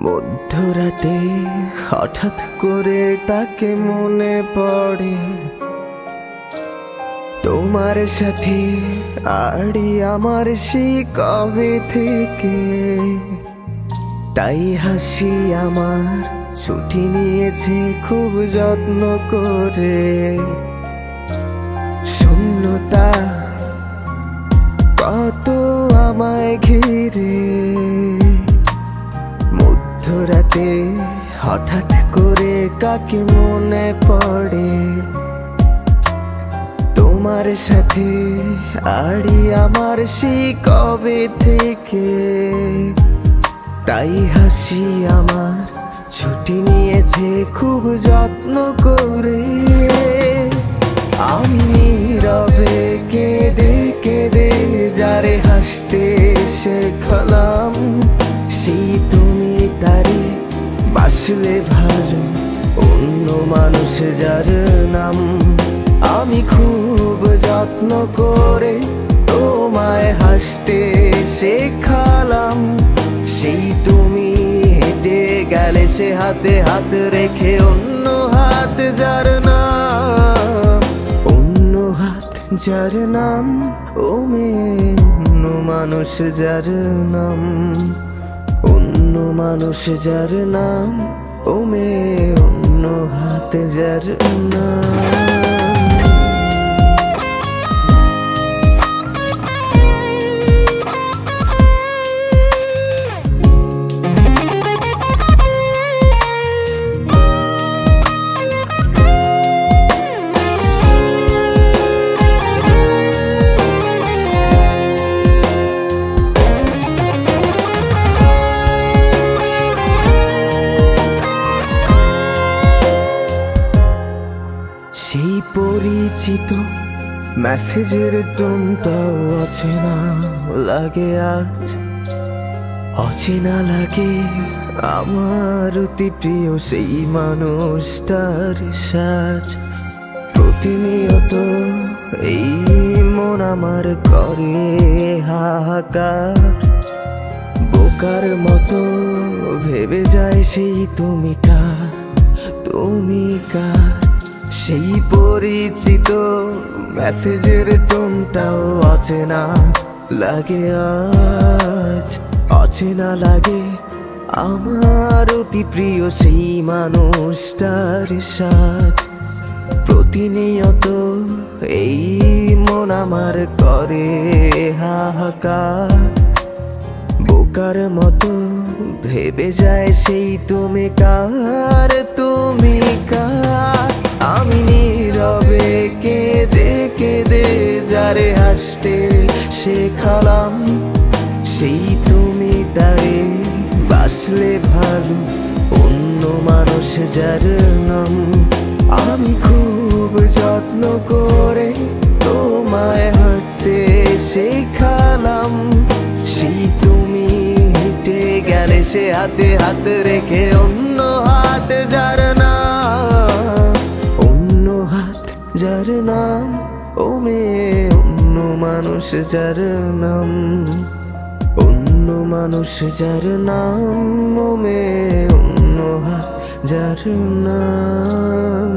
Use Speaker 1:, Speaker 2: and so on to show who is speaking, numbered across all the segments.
Speaker 1: মধ্যরাতে হঠাৎ করে তাকে মনে পড়ে, তোমার সাথে আড়ি আমার সেই কবে থেকে। তাই হাসি আমার ছুটি নিয়েছে খুব যত্ন করে। শূন্যতা কত আমায় ঘিরে, মধ্যরাতে হঠাৎ করে কাকে মনে পড়ে, তোমার সাথে আড়ি আমার সেই কবে থেকে। তাই হাসি আমার ছুটি নিয়েছে খুব যত্ন করে। আমি নীরবে কেঁদে কেঁদে যারে হাসতে শেখালাম, সেই তুমি তারে বাসলে ভালো অন্য মানুষ যার নাম। আমি খুব যত্ন করে তোমায় হাসতে শেখালাম, সেই তুমি হেঁটে গেলে সে হাতে হাত রেখে অন্য হাত যার নাম, অন্য হাত যার নাম। ও মেয়ে অন্য মানুষ যার নাম, অন্য মানুষ যার নাম। ও মেয়ে অন্য হাত যার নাম। সেই পরিচিত মেসেজের টোনটাও অচেনা লাগে আজ, অচেনা লাগে আমার অতি প্রিয় সেই মানুষটার সাজ। প্রতিনিয়ত এই মন আমার করে হাহাকার, বোকার মতো ভেবে যায় সেই তুমি কার, তুমি কার। সেই পরিচিত মেসেজের টোনটাও অচেনা লাগে আজ, অচেনা লাগে আমার অতি প্রিয় সেই মানুষটার সাজ। প্রতিনিয়ত এই মন আমার করে হাহাকার, বোকার মতো ভেবে যায় সেই তুমি কার, তুমি কার। আমি নীরবে কেঁদে কেঁদে যারে হাসতে শেখালাম, সেই তুমি তারে বাসলে ভালো অন্য মানুষ যার নাম। আমি খুব যত্ন করে তোমায় হাঁটতে শেখালাম, সেই তুমি হেঁটে গেলে সে হাতে হাত রেখে অন্য হাত যার নাম, অন্য হাত যার নাম। ও মেয়ে অন্য মানুষ যার নাম, অন্য মানুষ যার নাম। ও মেয়ে অন্য হাত যার নাম।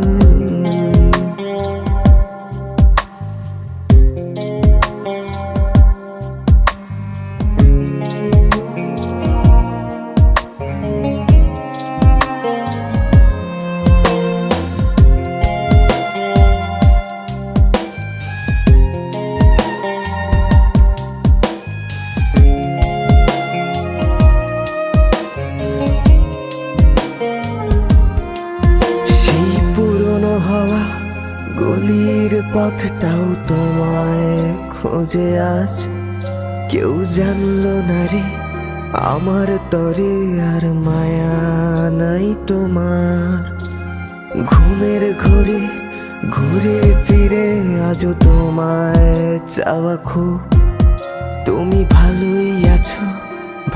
Speaker 1: হাওয়া গলির পথটাও তোমায় খোঁজে আজ, কেউ জানলো না রে আমার তরে আর মায়া নাই তোমার। ঘুমের ঘরে ঘুরে ফিরে আজও তোমায় চাওয়া খুব, তুমি ভালোই আছো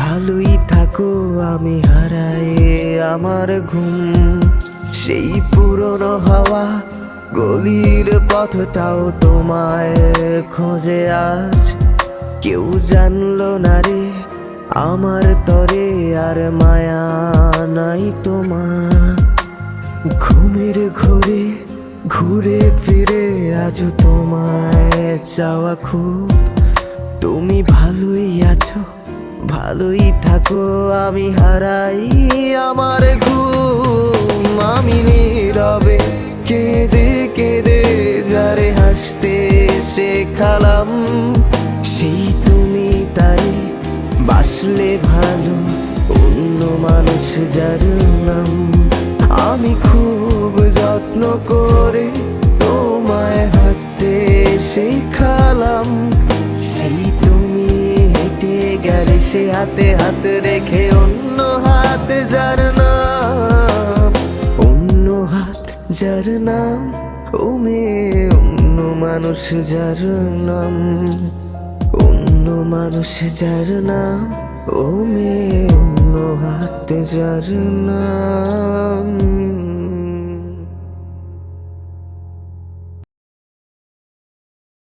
Speaker 1: ভালোই থাকো, আমি হারাই আমার ঘুম। সেই পুরনো হাওয়া গলির পথটাও তোমায় খোঁজে আজ, কেউ জানলো না রে আমার তরে আর মায়া নাই তোমার। ঘুমের ঘোরে ঘুরে ফিরে আজ তোমায় চাওয়া খুব। তুমি ভালোই আছো, ভালোই থাকো, আমি হারাই আমার ঘুম। আমি নীরবে কেঁদে কেঁদে যারে হাসতে শেখালাম, সেই তুমি তাই বাসলে ভালো অন্য মানুষ যার নাম। আমি খুব যত্ন করে তোমায় হাঁটতে শেখালাম, সেই তুমি হেঁটে গেলে সে হাতে হাত রেখে অন্য হাত যার নাম, অন্য হাত যার নাম। ও মেয়ে অন্য মানুষ যার নাম, অন্য মানুষ যার নাম। ও মেয়ে অন্য হাত যার নাম।